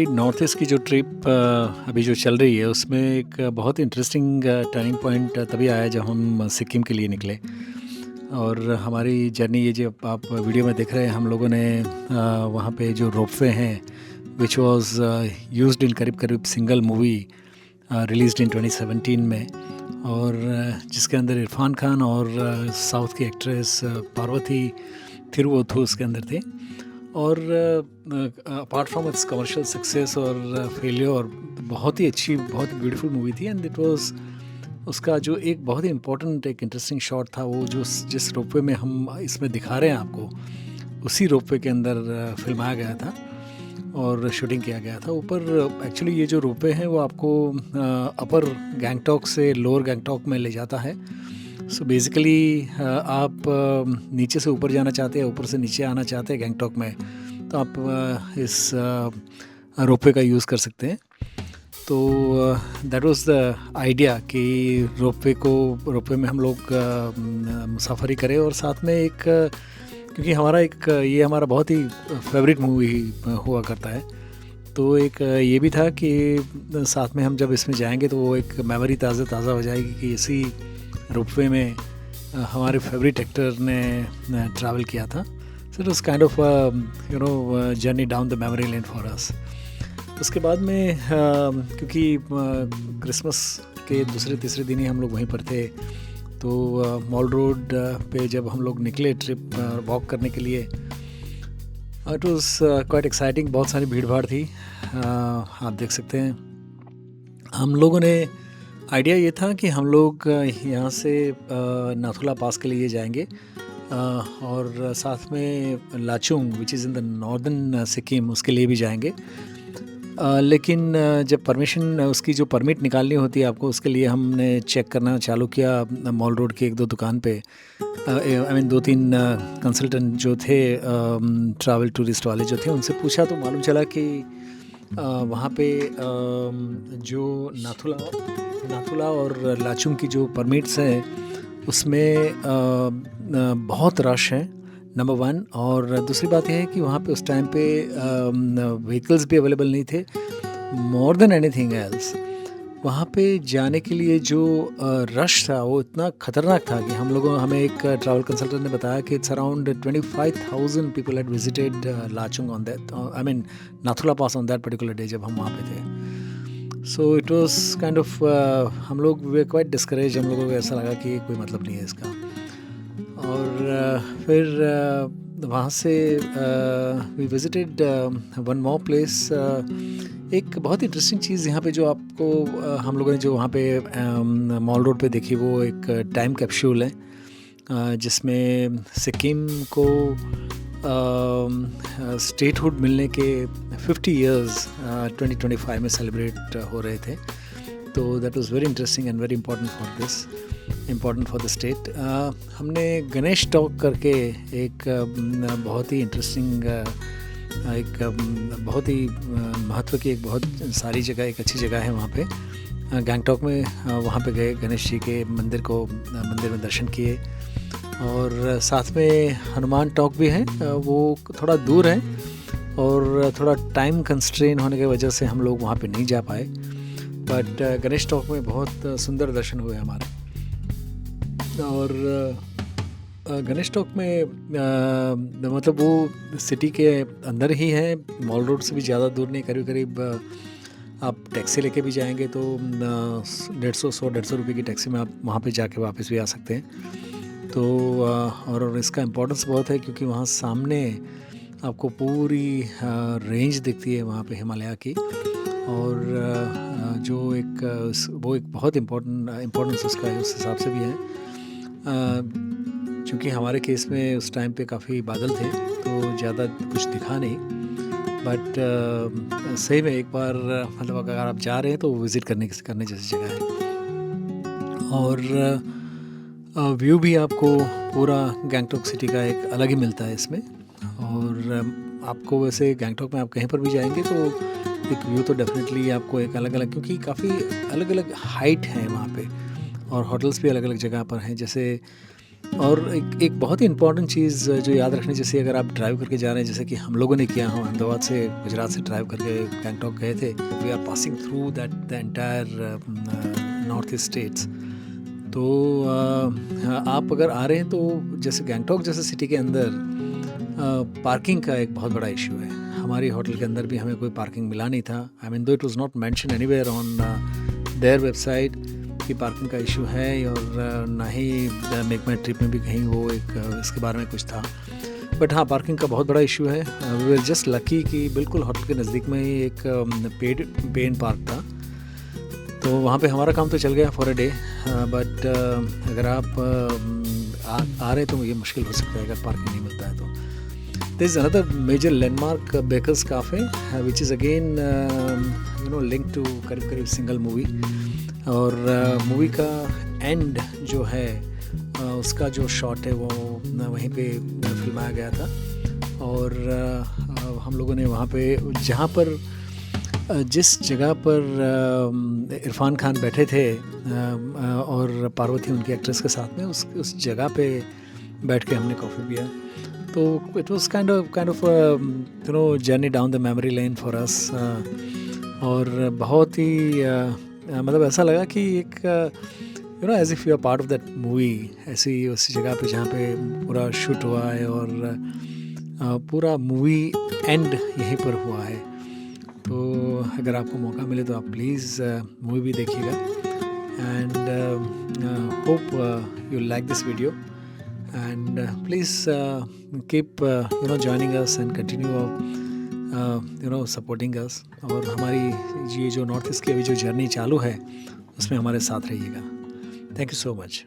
हमारी north east की जो ट्रिप अभी जो चल रही है उसमें एक बहुत इंटरेस्टिंग टर्निंग पॉइंट तभी आया जब हम सिक्किम के लिए निकले। और हमारी जर्नी ये जो आप वीडियो में देख रहे हैं हम लोगों ने वहाँ पे जो रोपवे हैं विच वाज यूज्ड इन करीब करीब सिंगल मूवी रिलीज्ड इन 2017 में। और जिसके अंदर इरफान खान और साउथ की एक्ट्रेस पार्वती थिरुवोथू उसके अंदर थे। और apart from its commercial success और फेलियर और बहुत ही अच्छी बहुत ब्यूटीफुल मूवी थी। एंड इट वाज उसका जो एक बहुत ही इम्पोर्टेंट एक इंटरेस्टिंग शॉट था वो जो जिस रोपवे में हम इसमें दिखा रहे हैं आपको उसी रोपवे के अंदर फिल्माया गया था और शूटिंग किया गया था। ऊपर एक्चुअली ये जो रोपवे हैं वो आपको अपर गैंगटॉक से लोअर गैंगटॉक में ले जाता है। सो बेसिकली आप नीचे से ऊपर जाना चाहते हैं, ऊपर से नीचे आना चाहते हैं गैंगटॉक में, तो आप इस रोपवे का यूज़ कर सकते हैं। तो दैट वाज द आइडिया कि रोपवे में हम लोग मुसाफरी करें और साथ में एक क्योंकि ये हमारा बहुत ही फेवरेट मूवी हुआ करता है, तो एक ये भी था कि साथ में हम जब इसमें जाएंगे तो वो एक मेमोरी ताज़ा हो जाएगी कि इसी रोपवे में हमारे फेवरेट एक्टर ने ट्रैवल किया था। So it was kind of journey down the memory lane for अस। उसके बाद में क्योंकि क्रिसमस के दूसरे तीसरे दिन ही हम लोग वहीं पर थे, तो मॉल रोड पे जब हम लोग निकले ट्रिप वॉक करने के लिए, इट वाज क्वाइट एक्साइटिंग। बहुत सारी भीड़ भाड़ थी, आप देख सकते हैं। हम लोगों ने आइडिया ये था कि हम लोग यहाँ से नाथुला पास के लिए जाएंगे और साथ में Lachung which is in the northern Sikkim उसके लिए भी जाएंगे। लेकिन जब परमिशन उसकी जो परमिट निकालनी होती है आपको, उसके लिए हमने चेक करना चालू किया मॉल रोड के एक दो दुकान पे। आई मीन 2-3 कंसल्टेंट जो थे ट्रैवल टूरिस्ट वाले जो थे उनसे पूछा तो मालूम चला कि वहाँ पे जो नाथुला और लाचुंग की जो परमिट्स हैं उसमें बहुत रश है, नंबर 1। और दूसरी बात यह है कि वहाँ पे उस टाइम पे व्हीकल्स भी अवेलेबल नहीं थे। मोर देन एनीथिंग एल्स वहाँ पे जाने के लिए जो रश था वो इतना ख़तरनाक था कि हमें एक ट्रैवल कंसल्टेंट ने बताया कि it's around 25,000 people had visited Lachung on that, I mean Nathula pass on that particular day जब हम वहाँ पे थे। So it was kind of हम लोग वे क्वाइट डिस्करेज, हम लोगों को ऐसा लगा कि कोई मतलब नहीं है इसका। और फिर वहाँ से we visited one more place. एक बहुत इंटरेस्टिंग चीज़ यहाँ पे जो आपको हम लोगों ने जो वहाँ पे मॉल रोड पे देखी वो एक टाइम कैप्सूल है जिसमें सिक्किम को स्टेटहुड मिलने के 50 इयर्स 2025 में सेलिब्रेट हो रहे थे। तो that was very interesting and very important for the state. हमने गणेश टॉक करके एक बहुत ही इंटरेस्टिंग एक बहुत ही महत्व की एक बहुत सारी जगह एक अच्छी जगह है वहाँ पे गैंगटॉक में। वहाँ पे गए, गणेश जी के मंदिर में दर्शन किए और साथ में हनुमान टॉक भी है, वो थोड़ा दूर है और थोड़ा टाइम कंस्ट्रेन होने की वजह से हम लोग वहाँ पे नहीं जा पाए। बट गणेश टॉक में बहुत सुंदर दर्शन हुए हमारे। और गणेश टॉक में मतलब वो सिटी के अंदर ही है, मॉल रोड से भी ज़्यादा दूर नहीं, करीब करीब आप टैक्सी लेके भी जाएंगे तो 150 रुपये की टैक्सी में आप वहाँ पे जाके वापस भी आ सकते हैं। तो और इसका इम्पोर्टेंस बहुत है क्योंकि वहाँ सामने आपको पूरी रेंज दिखती है वहाँ पे हिमालय की। और जो वो एक बहुत इम्पोर्टेंस उसका है, उस हिसाब से भी है। क्योंकि हमारे केस में उस टाइम पे काफ़ी बादल थे तो ज़्यादा कुछ दिखा नहीं, बट सही में एक बार मतलब अगर आप जा रहे हैं तो विज़िट करने जैसी जगह है। और व्यू भी आपको पूरा गैंगटॉक सिटी का एक अलग ही मिलता है इसमें। और आपको वैसे गैंगटॉक में आप कहीं पर भी जाएंगे तो एक व्यू तो डेफिनेटली आपको एक अलग क्योंकि काफ़ी अलग हाइट है वहाँ पे और होटल्स भी अलग जगह पर हैं। जैसे और एक बहुत ही इम्पॉर्टेंट चीज़ जो याद रखनी, जैसे अगर आप ड्राइव करके जा रहे हैं, जैसे कि हम लोगों ने किया, हम अहमदाबाद से गुजरात से ड्राइव करके गंगटोक गए थे। We are passing through that the entire north east states. तो आप अगर आ रहे हैं तो जैसे गंगटोक जैसे सिटी के अंदर पार्किंग का एक बहुत बड़ा इशू है। हमारी होटल के अंदर भी हमें कोई पार्किंग मिला नहीं था। आई मीन दो it was not mention anywhere on their website कि पार्किंग का इशू है, और ना ही मेक माई ट्रिप में भी कहीं वो एक इसके बारे में कुछ था। बट हाँ, पार्किंग का बहुत बड़ा इशू है। वी वर जस्ट लकी कि बिल्कुल होटल के नज़दीक में ही एक पेड पार्क था, तो वहाँ पे हमारा काम तो चल गया फॉर अ डे। बट अगर आप आ रहे तो ये मुश्किल हो सकता है अगर पार्किंग नहीं मिलता है तो। There is another major landmark, Baker's Cafe, which is again linked to करीब सिंगल मूवी। और मूवी का एंड जो है उसका जो शॉट है वो वहीं पे फिल्माया गया था। और हम लोगों ने वहाँ पे जहाँ पर जिस जगह पर इरफान खान बैठे थे और पार्वती उनकी एक्ट्रेस के साथ में, उस जगह पे बैठ के हमने कॉफ़ी पिया। तो it was kind of journey down the memory lane for us. और बहुत ही मतलब ऐसा लगा कि एक as if you are part of that movie, ऐसी उस जगह पे जहाँ पे पूरा शूट हुआ है और पूरा मूवी एंड यहीं पर हुआ है। तो अगर आपको मौका मिले तो आप प्लीज़ मूवी भी देखिएगा। And hope you like this video, and please keep joining us and continue supporting us। और हमारी ये जो नॉर्थ ईस्ट की अभी जो जर्नी चालू है उसमें हमारे साथ रहिएगा। Thank you so much.